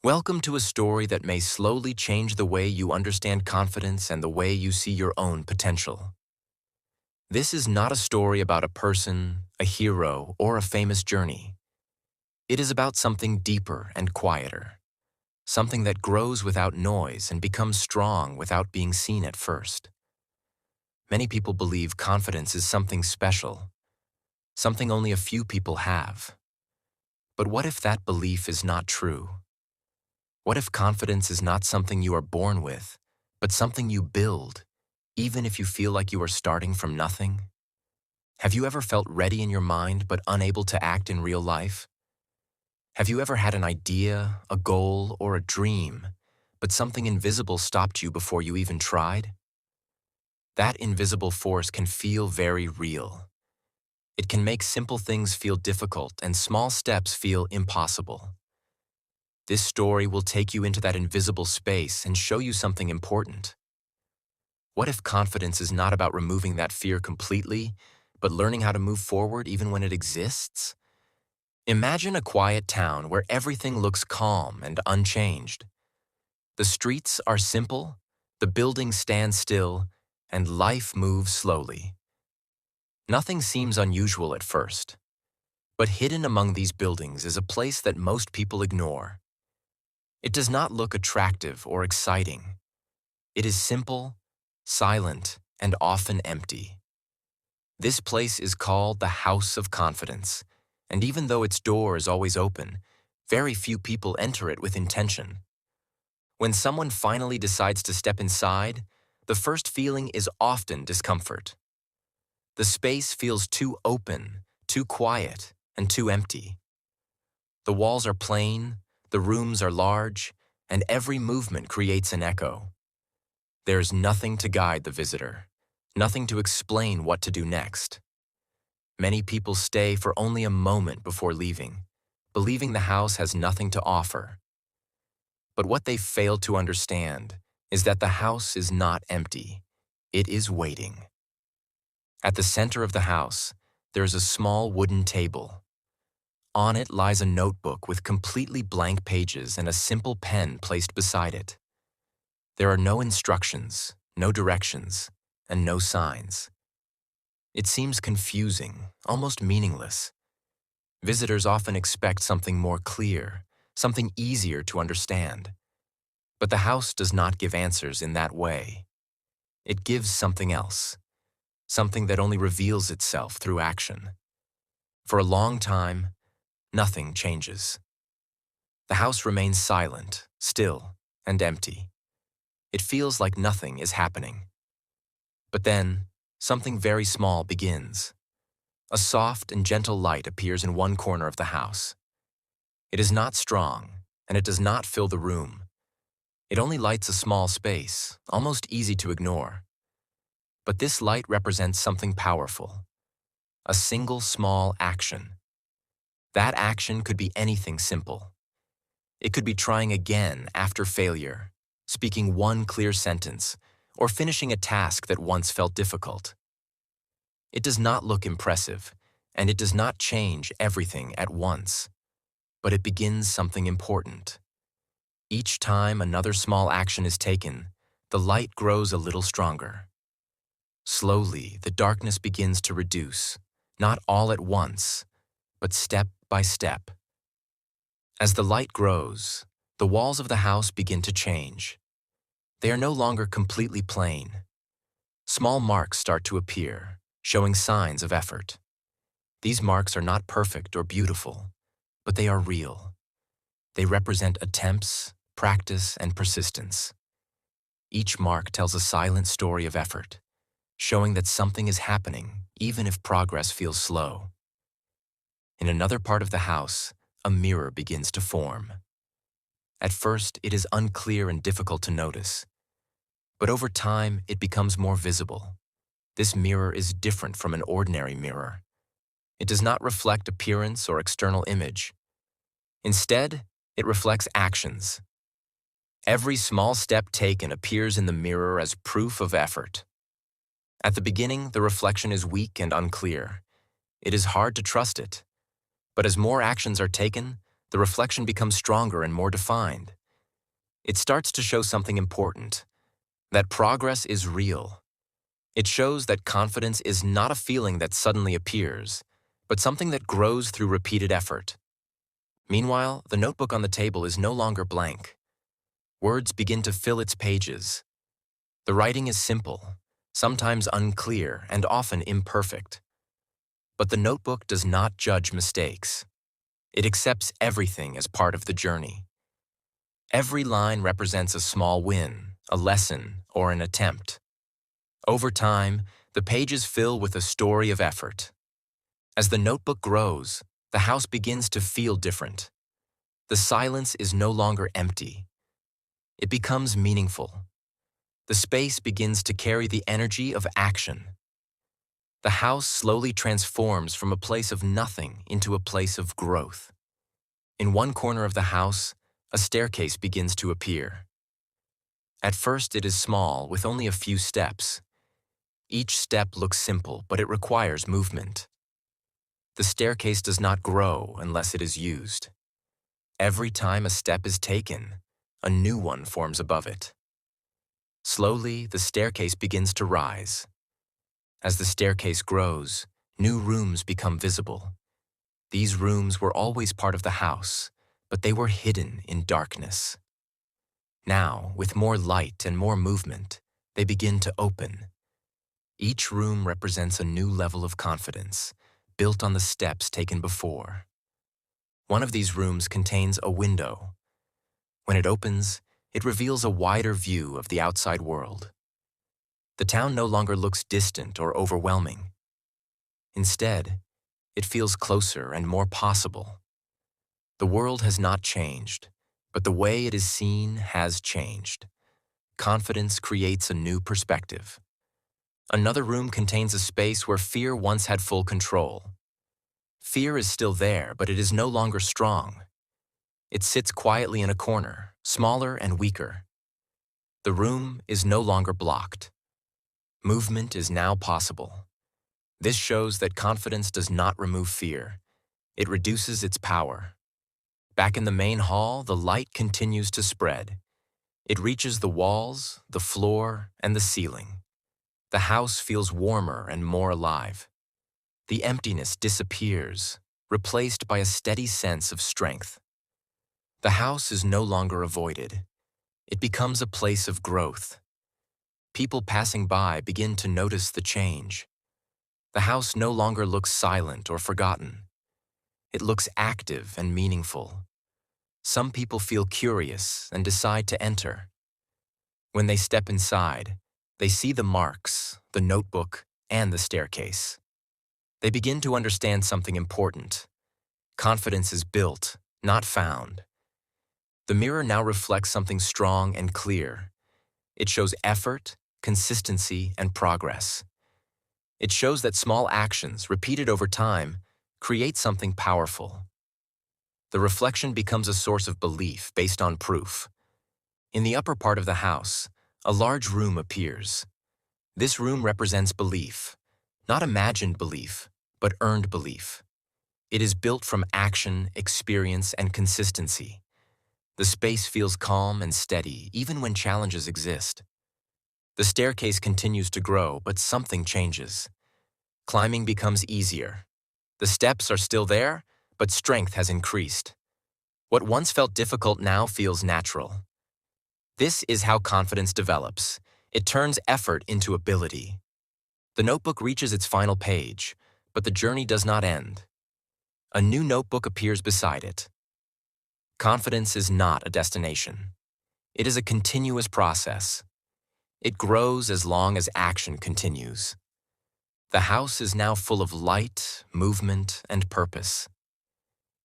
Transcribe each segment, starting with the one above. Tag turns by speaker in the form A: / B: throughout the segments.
A: Welcome to a story that may slowly change the way you understand confidence and the way you see your own potential. This is not a story about a person, a hero, or a famous journey. It is about something deeper and quieter, something that grows without noise and becomes strong without being seen at first. Many people believe confidence is something special, something only a few people have. But what if that belief is not true? What if confidence is not something you are born with, but something you build, even if you feel like you are starting from nothing? Have you ever felt ready in your mind but unable to act in real life? Have you ever had an idea, a goal, or a dream, but something invisible stopped you before you even tried? That invisible force can feel very real. It can make simple things feel difficult and small steps feel impossible. This story will take you into that invisible space and show you something important. What if confidence is not about removing that fear completely, but learning how to move forward even when it exists? Imagine a quiet town where everything looks calm and unchanged. The streets are simple, the buildings stand still, and life moves slowly. Nothing seems unusual at first, but hidden among these buildings is a place that most people ignore. It does not look attractive or exciting. It is simple, silent, and often empty. This place is called the House of Confidence, and even though its door is always open, very few people enter it with intention. When someone finally decides to step inside, the first feeling is often discomfort. The space feels too open, too quiet, and too empty. The walls are plain, the rooms are large, and every movement creates an echo. There's nothing to guide the visitor, nothing to explain what to do next. Many people stay for only a moment before leaving, believing the house has nothing to offer. But what they fail to understand is that the house is not empty. It is waiting. At the center of the house, there is a small wooden table. On it lies a notebook with completely blank pages and a simple pen placed beside it. There are no instructions, no directions, and no signs. It seems confusing, almost meaningless. Visitors often expect something more clear, something easier to understand. But the house does not give answers in that way. It gives something else, something that only reveals itself through action. For a long time, nothing changes. The house remains silent, still, and empty. It feels like nothing is happening. But then, something very small begins. A soft and gentle light appears in one corner of the house. It is not strong, and it does not fill the room. It only lights a small space, almost easy to ignore. But this light represents something powerful. A single small action. That action could be anything simple. It could be trying again after failure, speaking one clear sentence, or finishing a task that once felt difficult. It does not look impressive, and it does not change everything at once, but it begins something important. Each time another small action is taken, the light grows a little stronger. Slowly, the darkness begins to reduce, not all at once, but step by step. As the light grows, the walls of the house begin to change. They are no longer completely plain. Small marks start to appear, showing signs of effort. These marks are not perfect or beautiful, but they are real. They represent attempts, practice, and persistence. Each mark tells a silent story of effort, showing that something is happening even if progress feels slow. In another part of the house, a mirror begins to form. At first, it is unclear and difficult to notice, but over time, it becomes more visible. This mirror is different from an ordinary mirror. It does not reflect appearance or external image. Instead, it reflects actions. Every small step taken appears in the mirror as proof of effort. At the beginning, the reflection is weak and unclear. It is hard to trust it. But as more actions are taken, The reflection becomes stronger and more defined. It starts to show something important, that progress is real. It shows that confidence is not a feeling that suddenly appears, but something that grows through repeated effort. Meanwhile, the notebook on the table is no longer blank. Words begin to fill its pages. The writing is simple, sometimes unclear, and often imperfect. But the notebook does not judge mistakes. It accepts everything as part of the journey. Every line represents a small win, a lesson, or an attempt. Over time, the pages fill with a story of effort. As the notebook grows, the house begins to feel different. The silence is no longer empty. It becomes meaningful. The space begins to carry the energy of action. The house slowly transforms from a place of nothing into a place of growth. In one corner of the house, a staircase begins to appear. At first, it is small, with only a few steps. Each step looks simple, but it requires movement. The staircase does not grow unless it is used. Every time a step is taken, a new one forms above it. Slowly, the staircase begins to rise. As the staircase grows, new rooms become visible. These rooms were always part of the house, but they were hidden in darkness. Now, with more light and more movement, they begin to open. Each room represents a new level of confidence, built on the steps taken before. One of these rooms contains a window. When it opens, it reveals a wider view of the outside world. The town no longer looks distant or overwhelming. Instead, it feels closer and more possible. The world has not changed, but the way it is seen has changed. Confidence creates a new perspective. Another room contains a space where fear once had full control. Fear is still there, but it is no longer strong. It sits quietly in a corner, smaller and weaker. The room is no longer blocked. Movement is now possible. This shows that confidence does not remove fear. It reduces its power. Back in the main hall, the light continues to spread. It reaches the walls, the floor, and the ceiling. The house feels warmer and more alive. The emptiness disappears, replaced by a steady sense of strength. The house is no longer avoided. It becomes a place of growth. People passing by begin to notice the change. The house no longer looks silent or forgotten. It looks active and meaningful. Some people feel curious and decide to enter. When they step inside, they see the marks, the notebook, and the staircase. They begin to understand something important. Confidence is built, not found. The mirror now reflects something strong and clear. It shows effort, consistency, and progress. It shows that small actions, repeated over time, create something powerful. The reflection becomes a source of belief based on proof. In the upper part of the house, a large room appears. This room represents belief, not imagined belief, but earned belief. It is built from action, experience, and consistency. The space feels calm and steady, even when challenges exist. The staircase continues to grow, but something changes. Climbing becomes easier. The steps are still there, but strength has increased. What once felt difficult now feels natural. This is how confidence develops. It turns effort into ability. The notebook reaches its final page, but the journey does not end. A new notebook appears beside it. Confidence is not a destination. It is a continuous process. It grows as long as action continues. The house is now full of light, movement, and purpose.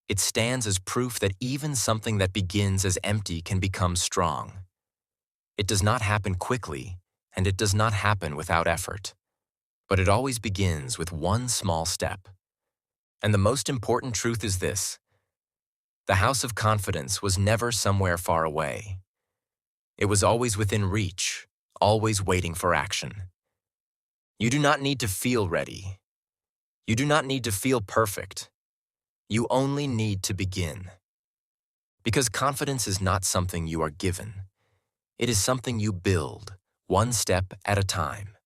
A: It stands as proof that even something that begins as empty can become strong. It does not happen quickly, and it does not happen without effort. But it always begins with one small step. And the most important truth is this: the house of confidence was never somewhere far away. It was always within reach, always waiting for action. You do not need to feel ready. You do not need to feel perfect. You only need to begin. Because confidence is not something you are given. It is something you build, one step at a time.